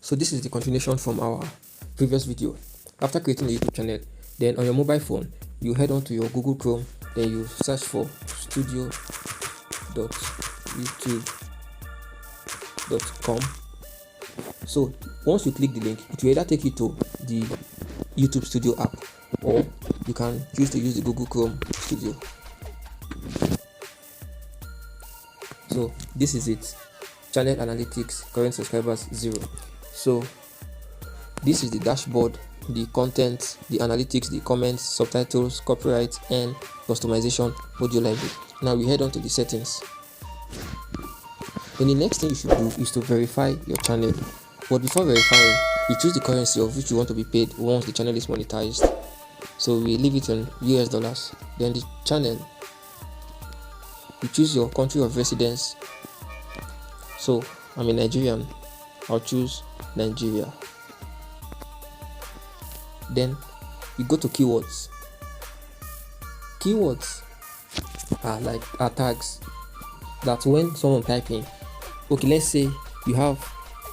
So this is the continuation from our previous video. After creating a YouTube channel, then on your mobile phone, you head on to your Google Chrome, then you search for studio.youtube.com. So once you click the link, it will either take you to the YouTube Studio app, or you can choose to use the Google Chrome Studio. So this is it. Channel analytics, current subscribers 0. So this is the dashboard, the content, the analytics, the comments, subtitles, copyright, and customization audio library. Now we head on to the settings. Then the next thing you should do is to verify your channel. But before verifying, you choose the currency of which you want to be paid once the channel is monetized. So we leave it on US dollars. Then the channel, you choose your country of residence. So I'm a Nigerian, I'll choose Nigeria. Then you go to keywords. Keywords are tags that when someone type in, okay, let's say you have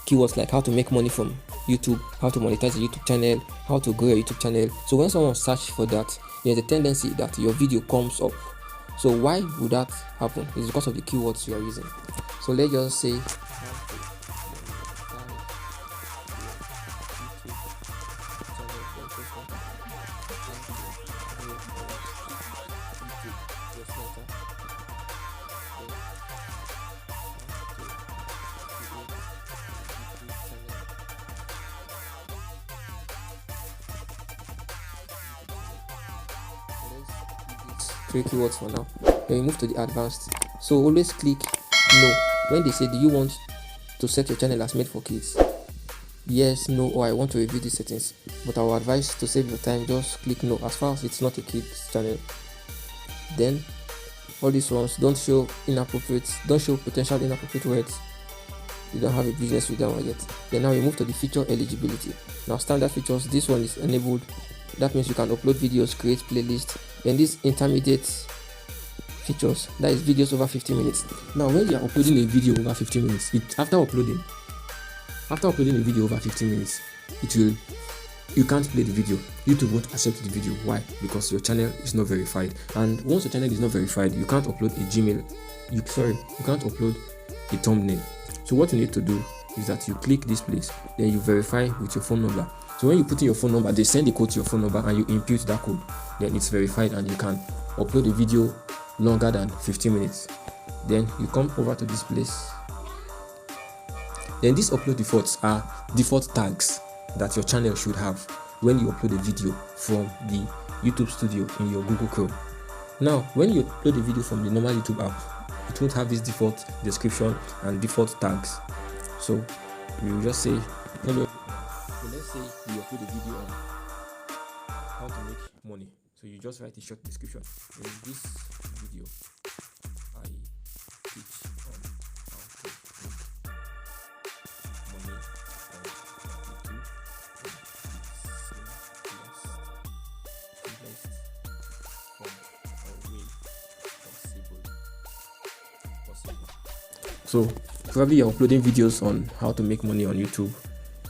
keywords like how to make money from YouTube, how to monetize a YouTube channel, how to grow a YouTube channel. So when someone search for that, there's a tendency that your video comes up. So why would that happen? It's because of the keywords you are using. So let's just say three keywords for now. Then we move to the advanced. So always click no when they say, do you want to set your channel as made for kids? Yes, no, or I want to review these settings. But I will advise, to save your time, just click no as far as it's not a kids channel. Then all these ones, don't show potential inappropriate words. You don't have a business with that one yet. Then now we move to the feature eligibility. Now standard features, this one is enabled. That means you can upload videos, create playlists. Then these intermediate features, that is videos over 50 minutes. Now when you are uploading a video over 50 minutes, after uploading a video over 15 minutes, you can't play the video. YouTube won't accept the video. Why? Because your channel is not verified. And once your channel is not verified, you can't upload you can't upload a thumbnail. So what you need to do is that you click this place, then you verify with your phone number. So when you put in your phone number, they send the code to your phone number and you impute that code. Then it's verified and you can upload a video longer than 15 minutes. Then you come over to this place. Then these upload defaults are default tags that your channel should have when you upload a video from the YouTube Studio in your Google Chrome. Now, when you upload a video from the normal YouTube app, it won't have this default description and default tags. So you will just say hello. So let's say you upload a video on how to make money. So you just write a short description. In this video, I teach on how to make money on YouTube. Simplest form or way possible. So probably you're uploading videos on how to make money on YouTube.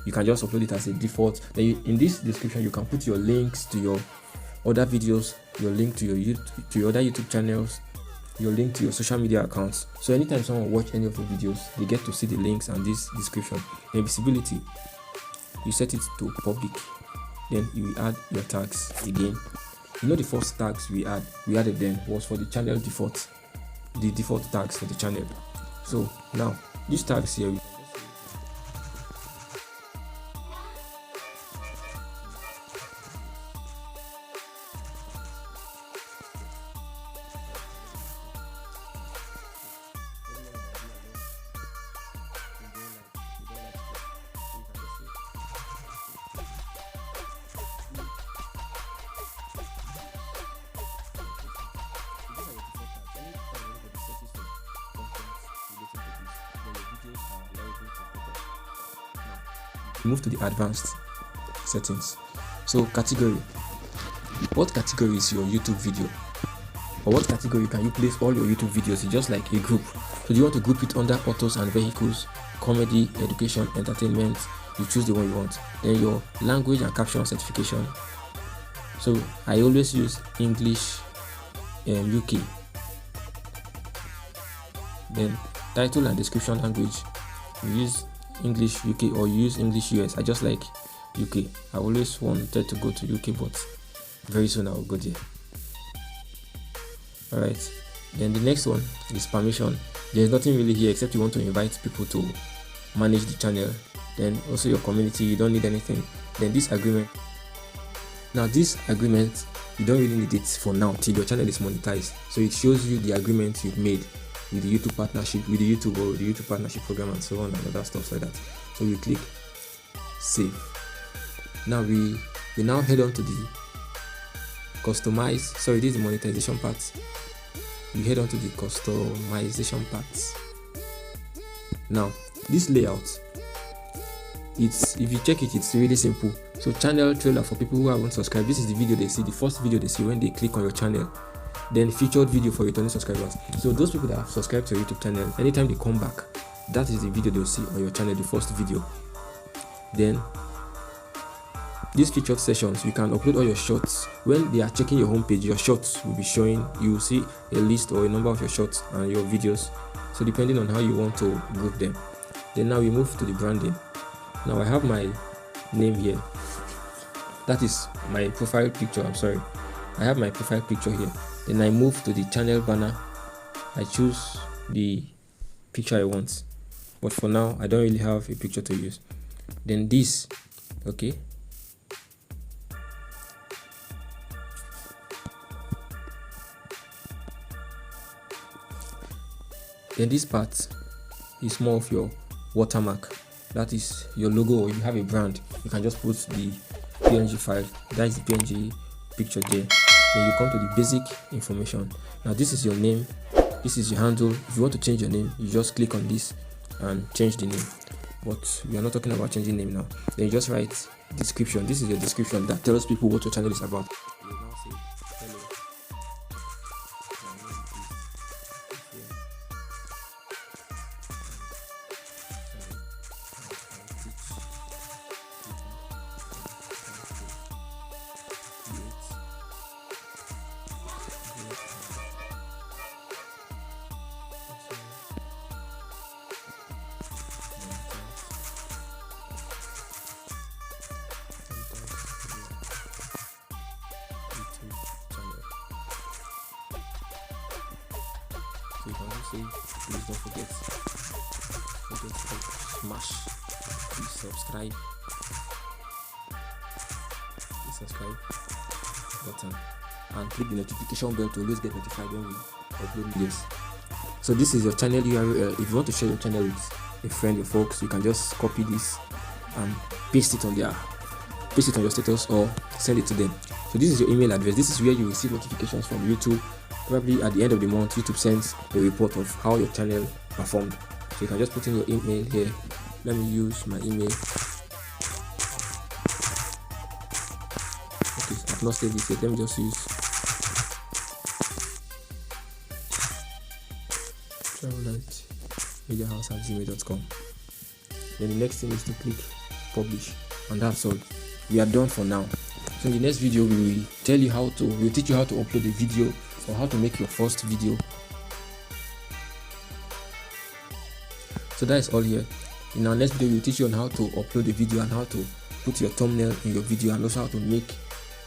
You can just upload it as a default. Then in this description, you can put your links to your other videos, your link to your other YouTube channels, your link to your social media accounts. So anytime someone watch any of your videos, they get to see the links and this description. Then visibility, you set it to public. Then you will add your tags again. You know the first tags we added then was for the channel default, the default tags for the channel. So now these tags here, move to the advanced settings. So category, what category is your YouTube video, or what category can you place all your YouTube videos? It's just like a group. So do you want to group it under autos and vehicles, comedy, education, entertainment. You choose the one you want. Then your language and caption certification. So I always use English UK. Then title and description language, you use English UK or you use English US. I just like UK. I always wanted to go to UK, but very soon I will go there. Alright, then the next one is permission. There's nothing really here except you want to invite people to manage the channel. Then also your community, you don't need anything. Then this agreement. Now this agreement, you don't really need it for now till your channel is monetized. So it shows you the agreement you've made with the YouTube partnership, with the YouTube or the YouTube partnership program and so on and other stuff like that. So we click save. Now we now head on to the customize. Sorry, this is the monetization part. We head on to the customization part. Now this layout, it's, if you check it, it's really simple. So channel trailer for people who haven't subscribed. This is the video they see, the first video they see when they click on your channel. Then featured video for returning subscribers. So those people that have subscribed to your YouTube channel, anytime they come back, that is the video they'll see on your channel, the first video. Then these featured sessions, you can upload all your shorts. When they are checking your homepage, your shorts will be showing. You will see a list or a number of your shorts and your videos. So depending on how you want to group them. Then now we move to the branding. Now I have my name here. That is my profile picture. I'm sorry. I have my profile picture here. Then I move to the channel banner. I choose the picture I want. But for now, I don't really have a picture to use. Then this, okay. Then this part is more of your watermark. That is your logo, or if you have a brand, you can just put the PNG file. That is the PNG picture there. Then you come to the basic information. Now this is your name, this is your handle. If you want to change your name, you just click on this and change the name. But we are not talking about changing name now. Then you just write description. This is your description that tells people what your channel is about. You now say hello. So you can also say, please don't forget to smash the subscribe button and click the notification bell to always get notified when we upload videos. So this is your channel URL. If you want to share your channel with a friend, your folks, you can just copy this and paste it on your status or send it to them. So this is your email address. This is where you receive notifications from YouTube. Probably at the end of the month, YouTube sends a report of how your channel performed. So you can just put in your email here. Let me use my email. Okay, I've not saved it yet. Let me just use travellightmediahouse@gmail.com. Then the next thing is to click publish, and that's all. We are done for now. So in the next video, we will teach you how to upload a video or how to make your first video. So that is all here. In our next video, we will teach you on how to upload a video and how to put your thumbnail in your video, and also how to make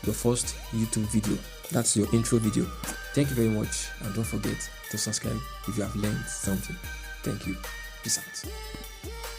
your first YouTube video. That's your intro video. Thank you very much, and don't forget to subscribe if you have learned something. Thank you. Peace out.